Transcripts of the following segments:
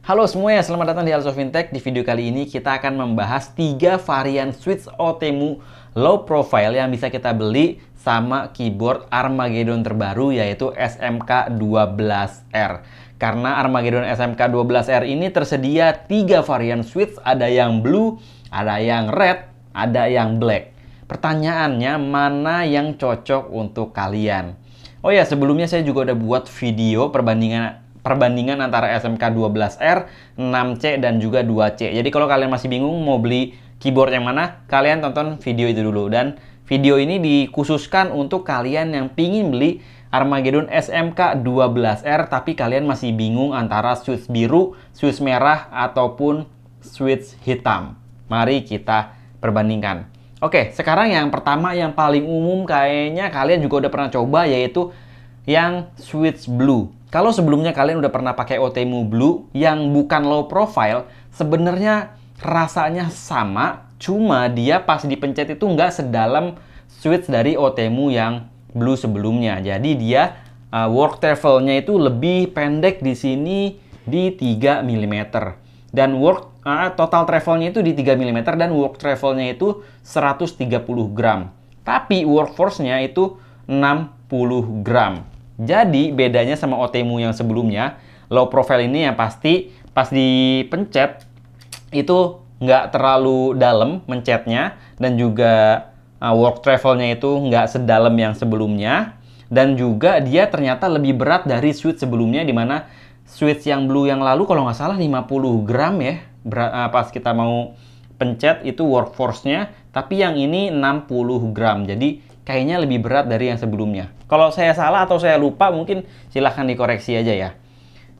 Halo semuanya, selamat datang di Also Fintech. Di video kali ini kita akan membahas 3 varian switch OTemu low profile yang bisa kita beli sama keyboard Armageddon terbaru yaitu SMK12R. Karena Armageddon SMK12R ini tersedia 3 varian switch, ada yang blue, ada yang red, ada yang black. Pertanyaannya mana yang cocok untuk kalian? Oh ya, sebelumnya saya juga udah buat video perbandingan antara SMK12R, 6C, dan juga 2C. Jadi kalau kalian masih bingung mau beli keyboard yang mana, kalian tonton video itu dulu. Dan video ini dikhususkan untuk kalian yang pingin beli Armageddon SMK12R tapi kalian masih bingung antara switch biru, switch merah, ataupun switch hitam. Mari kita perbandingkan. Oke, sekarang yang pertama yang paling umum kayaknya kalian juga udah pernah coba, yaitu yang switch blue. Kalau sebelumnya kalian udah pernah pakai OTemu blue yang bukan low profile, sebenarnya rasanya sama, cuma dia pas dipencet itu nggak sedalam switch dari OTemu yang blue sebelumnya. Jadi dia work travelnya itu lebih pendek di sini di 3 mm. Dan total travelnya itu di 3 mm dan work travelnya itu 130 gram. Tapi workforce-nya itu 60 gram. Jadi bedanya sama OTemu yang sebelumnya, low profile ini yang pasti pas dipencet itu nggak terlalu dalam mencetnya, dan juga work travelnya itu nggak sedalam yang sebelumnya, dan juga dia ternyata lebih berat dari switch sebelumnya, dimana switch yang blue yang lalu kalau nggak salah 50 gram ya pas kita mau pencet itu workforce-nya, tapi yang ini 60 gram. Jadi kayaknya lebih berat dari yang sebelumnya. Kalau saya salah atau saya lupa mungkin silahkan dikoreksi aja ya.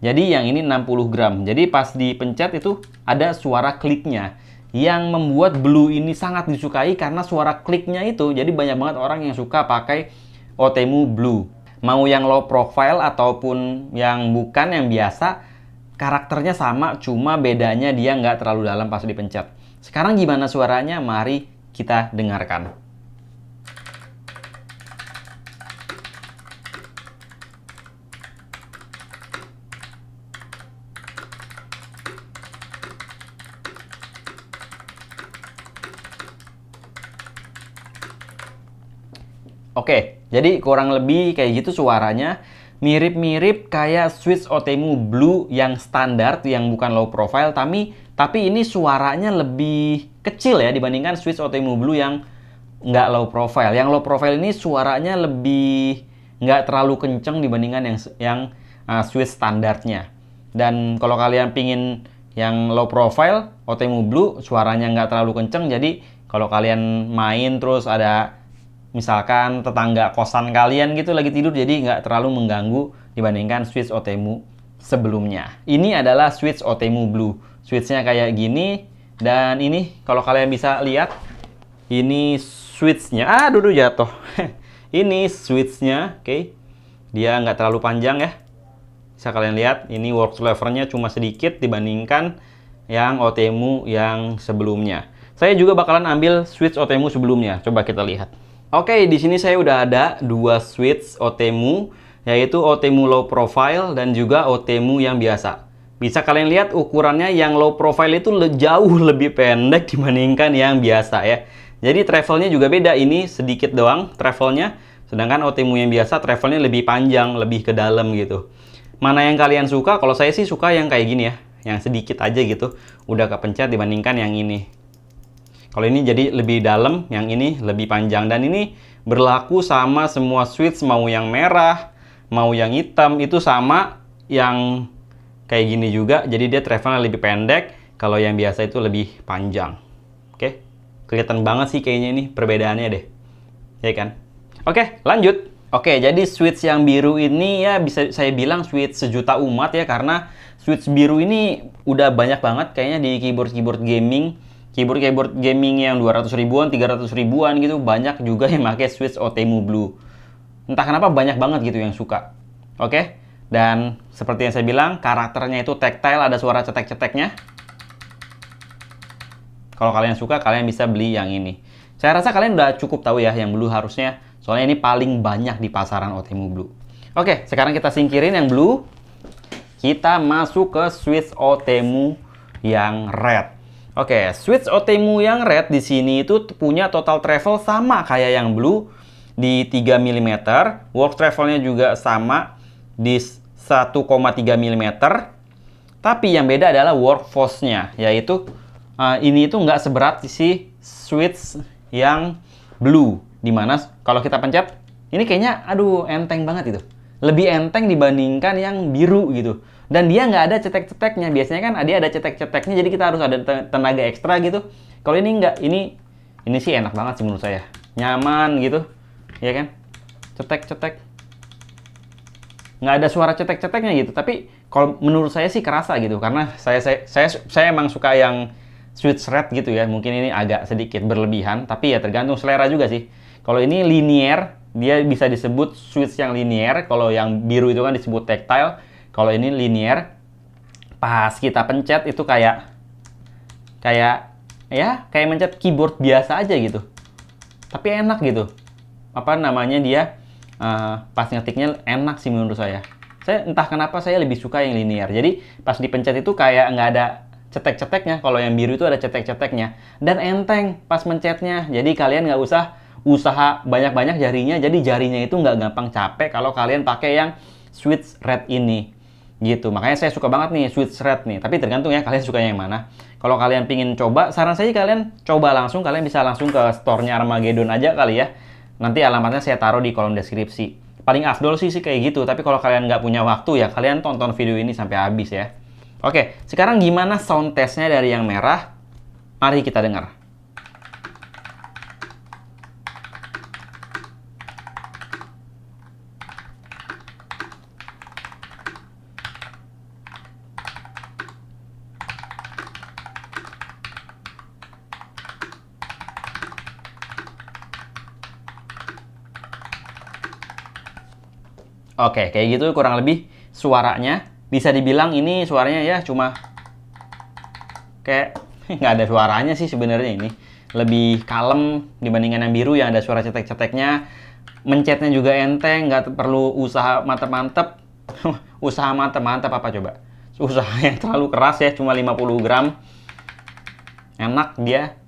Jadi yang ini 60 gram. Jadi pas dipencet itu ada suara kliknya yang membuat blue ini sangat disukai karena suara kliknya itu. Jadi banyak banget orang yang suka pakai OTemu blue. Mau yang low profile ataupun yang bukan, yang biasa, karakternya sama, cuma bedanya dia nggak terlalu dalam pas dipencet. Sekarang gimana suaranya? Mari kita dengarkan. Oke, jadi kurang lebih kayak gitu suaranya. Mirip-mirip kayak switch OTemu blue yang standar, yang bukan low profile, tapi ini suaranya lebih kecil ya dibandingkan switch OTemu blue yang nggak low profile. Yang low profile ini suaranya lebih nggak terlalu kenceng dibandingkan yang switch standarnya. Dan kalau kalian pingin yang low profile, OTemu blue suaranya nggak terlalu kenceng, jadi kalau kalian main terus ada misalkan tetangga kosan kalian gitu lagi tidur, jadi nggak terlalu mengganggu dibandingkan switch OTemu sebelumnya. Ini adalah switch OTemu blue. Switchnya kayak gini, dan ini kalau kalian bisa lihat, ini switchnya. Dulu jatuh. Ini switchnya, oke. Dia nggak terlalu panjang ya. Bisa kalian lihat, ini work levernya cuma sedikit dibandingkan yang OTemu yang sebelumnya. Saya juga bakalan ambil switch OTemu sebelumnya. Coba kita lihat. Oke, di sini saya udah ada 2 switch OTemu, yaitu OTemu low profile dan juga OTemu yang biasa. Bisa kalian lihat ukurannya yang low profile itu jauh lebih pendek dibandingkan yang biasa ya. Jadi travelnya juga beda, ini sedikit doang travelnya, sedangkan OTemu yang biasa travelnya lebih panjang, lebih ke dalam gitu. Mana yang kalian suka? Kalau saya sih suka yang kayak gini ya, yang sedikit aja gitu, udah kepencet dibandingkan yang ini. Kalau ini jadi lebih dalam, yang ini lebih panjang. Dan ini berlaku sama semua switch, mau yang merah, mau yang hitam, itu sama yang kayak gini juga. Jadi dia travelnya lebih pendek, kalau yang biasa itu lebih panjang. Oke, kelihatan banget sih kayaknya ini perbedaannya deh. Ya kan? Oke, lanjut. Oke, jadi switch yang biru ini ya bisa saya bilang switch sejuta umat ya, karena switch biru ini udah banyak banget kayaknya di keyboard gaming. Keyboard gaming yang 200 ribuan, 300 ribuan gitu, banyak juga yang pakai switch OTemu blue. Entah kenapa banyak banget gitu yang suka. Oke? Dan seperti yang saya bilang, karakternya itu tactile, ada suara cetek-ceteknya. Kalau kalian suka, kalian bisa beli yang ini. Saya rasa kalian udah cukup tahu ya yang blue harusnya, soalnya ini paling banyak di pasaran OTemu blue. Oke, sekarang kita singkirin yang blue. kita masuk ke switch OTEMU yang red. Oke, switch OTEMU yang red di sini itu punya total travel sama kayak yang blue di 3 mm. Work travelnya juga sama di 1,3 mm. Tapi yang beda adalah work force-nya, yaitu ini itu nggak seberat si switch yang blue. Dimana kalau kita pencet, ini kayaknya aduh enteng banget itu. Lebih enteng dibandingkan yang biru gitu. Dan dia nggak ada cetek-ceteknya. Biasanya kan dia ada cetek-ceteknya, jadi kita harus ada tenaga ekstra gitu. Kalau ini nggak, ini sih enak banget sih menurut saya. Nyaman gitu, ya kan? Cetek-cetek. Nggak ada suara cetek-ceteknya gitu. Tapi kalau menurut saya sih kerasa gitu. Karena saya emang suka yang switch red gitu ya. Mungkin ini agak sedikit berlebihan, tapi ya tergantung selera juga sih. Kalau ini linear, dia bisa disebut switch yang linear. Kalau yang biru itu kan disebut tactile. Kalau ini linear, pas kita pencet itu kayak mencet keyboard biasa aja gitu. Tapi enak gitu. Apa namanya dia pas ngetiknya enak sih menurut saya. Saya entah kenapa saya lebih suka yang linear. Jadi pas dipencet itu kayak nggak ada cetek-ceteknya. Kalau yang biru itu ada cetek-ceteknya. Dan enteng pas mencetnya. Jadi kalian nggak usah usaha banyak-banyak jarinya. Jadi jarinya itu nggak gampang capek kalau kalian pakai yang switch red ini. Gitu, makanya saya suka banget nih switch red nih. Tapi tergantung ya kalian sukanya yang mana. Kalau kalian pingin coba, saran saya kalian coba langsung. Kalian bisa langsung ke store-nya Armageddon aja kali ya. Nanti alamatnya saya taruh di kolom deskripsi. Paling afdol sih kayak gitu. Tapi kalau kalian nggak punya waktu ya kalian tonton video ini sampai habis ya. Oke, sekarang gimana sound testnya dari yang merah? Mari kita dengar. Oke, kayak gitu kurang lebih suaranya. Bisa dibilang ini suaranya ya cuma kayak nggak ada suaranya sih sebenarnya ini. Lebih kalem dibandingkan yang biru yang ada suara cetek-ceteknya. Mencetnya juga enteng, nggak perlu usaha mantep-mantep. Usaha mantep-mantep apa coba? Usaha yang terlalu keras ya, cuma 50 gram. Enak dia,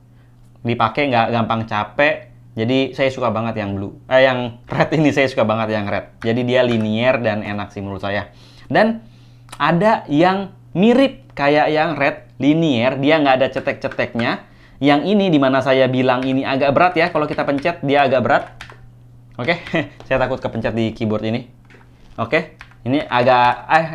dipakai nggak gampang capek. Jadi saya suka banget yang blue. Yang red ini saya suka banget yang red. Jadi dia linear dan enak sih menurut saya. Dan ada yang mirip kayak yang red, linear, dia nggak ada cetek-ceteknya. Yang ini dimana saya bilang ini agak berat ya. Kalau kita pencet dia agak berat. Oke, saya takut kepencet di keyboard ini. Oke, ini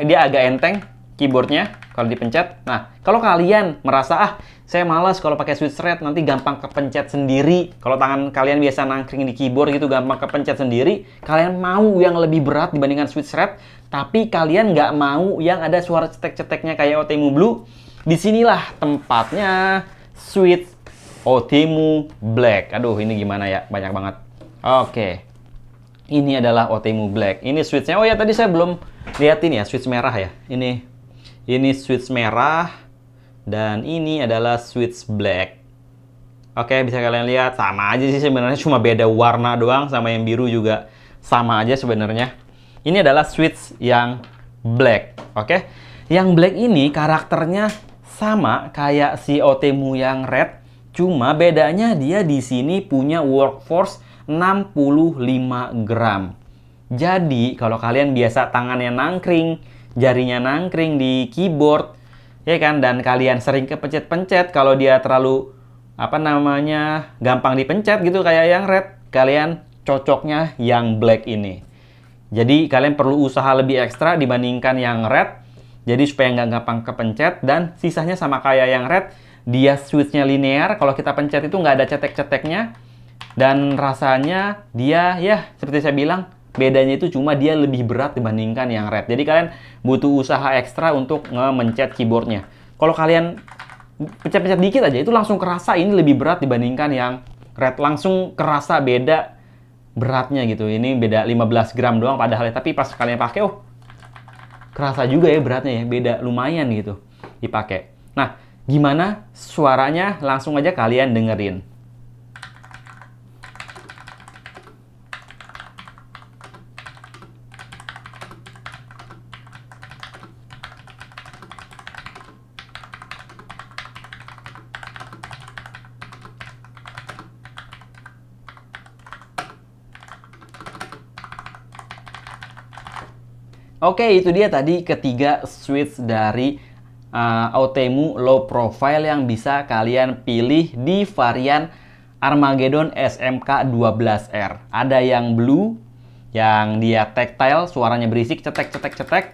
dia agak enteng keyboardnya kalau dipencet. Nah, kalau kalian merasa saya malas kalau pakai switch red, nanti gampang kepencet sendiri. Kalau tangan kalian biasa nangkring di keyboard gitu, gampang kepencet sendiri. Kalian mau yang lebih berat dibandingkan switch red, tapi kalian nggak mau yang ada suara cetek-ceteknya kayak OTEMU Blue. Disinilah tempatnya switch OTEMU Black. Aduh, ini gimana ya? Banyak banget. Oke. Ini adalah OTEMU Black. Ini switchnya. Oh ya, tadi saya belum liatin ya, switch merah ya. Ini switch merah. Dan ini adalah switch black. Oke, bisa kalian lihat sama aja sih sebenarnya, cuma beda warna doang. Sama yang biru juga sama aja sebenarnya. Ini adalah switch yang black. Oke, yang black ini karakternya sama kayak si OTEMU yang red, cuma bedanya dia di sini punya workforce 65 gram. Jadi kalau kalian biasa tangannya nangkring, jarinya nangkring di keyboard, ya kan, dan kalian sering kepencet-pencet, kalau dia terlalu gampang dipencet gitu kayak yang red, kalian cocoknya yang black ini. Jadi kalian perlu usaha lebih ekstra dibandingkan yang red. Jadi supaya nggak gampang kepencet, dan sisanya sama kayak yang red, dia switchnya linear. Kalau kita pencet itu nggak ada cetek-ceteknya, dan rasanya dia ya seperti saya bilang, bedanya itu cuma dia lebih berat dibandingkan yang red. Jadi kalian butuh usaha ekstra untuk nge-mencet keyboardnya. Kalau kalian pencet-pencet dikit aja, itu langsung kerasa ini lebih berat dibandingkan yang red. Langsung kerasa beda beratnya gitu. Ini beda 15 gram doang padahal ya. Tapi pas kalian pakai, kerasa juga ya beratnya ya. Beda lumayan gitu dipakai. Nah, gimana suaranya? Langsung aja kalian dengerin. Oke, itu dia tadi ketiga switch dari Outemu low profile yang bisa kalian pilih di varian Armageddon SMK 12R. Ada yang blue, yang dia tactile, suaranya berisik, cetek cetek cetek.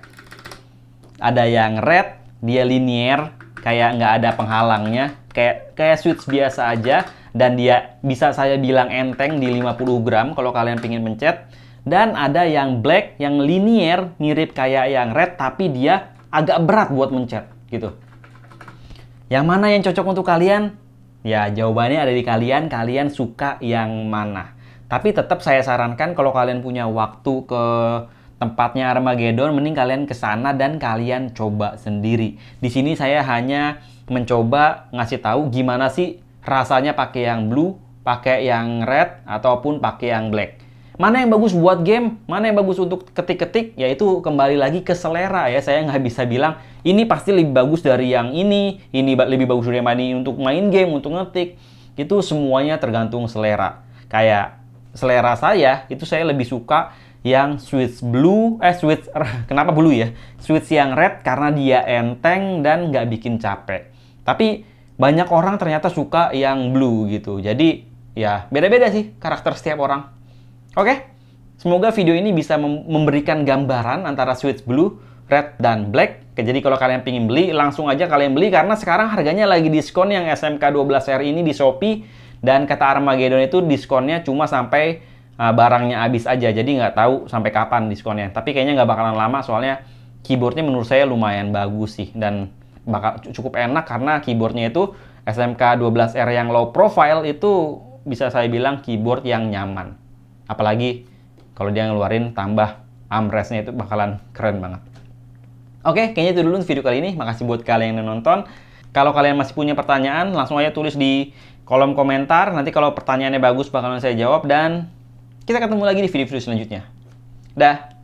Ada yang red, dia linear, kayak nggak ada penghalangnya, kayak switch biasa aja, dan dia bisa saya bilang enteng di 50 gram kalau kalian pengen mencet. Dan ada yang black, yang linear, mirip kayak yang red, tapi dia agak berat buat mencet gitu. Yang mana yang cocok untuk kalian? Ya, jawabannya ada di kalian. Kalian suka yang mana? Tapi tetap saya sarankan kalau kalian punya waktu ke tempatnya Armageddon, mending kalian ke sana dan kalian coba sendiri. Di sini saya hanya mencoba ngasih tahu gimana sih rasanya pakai yang blue, pakai yang red, ataupun pakai yang black. Mana yang bagus buat game, mana yang bagus untuk ketik-ketik, yaitu kembali lagi ke selera ya. Saya nggak bisa bilang, ini pasti lebih bagus dari yang ini lebih bagus dari yang ini untuk main game, untuk ngetik. Itu semuanya tergantung selera. Kayak selera saya, itu saya lebih suka yang switch blue, kenapa blue ya? Switch yang red karena dia enteng dan nggak bikin capek. Tapi banyak orang ternyata suka yang blue gitu. Jadi ya beda-beda sih karakter setiap orang. Oke, semoga video ini bisa memberikan gambaran antara switch blue, red, dan black. Jadi kalau kalian pengen beli, langsung aja kalian beli karena sekarang harganya lagi diskon yang SMK 12R ini di Shopee. Dan kata Armageddon itu diskonnya cuma sampai barangnya habis aja. Jadi nggak tahu sampai kapan diskonnya. Tapi kayaknya nggak bakalan lama soalnya keyboardnya menurut saya lumayan bagus sih. Dan bakal cukup enak karena keyboardnya itu SMK 12R yang low profile itu bisa saya bilang keyboard yang nyaman. Apalagi kalau dia ngeluarin tambah armrestnya itu bakalan keren banget. Oke, kayaknya itu dulu video kali ini. Makasih buat kalian yang nonton. Kalau kalian masih punya pertanyaan, langsung aja tulis di kolom komentar. Nanti kalau pertanyaannya bagus bakalan saya jawab. Dan kita ketemu lagi di video-video selanjutnya. Dah.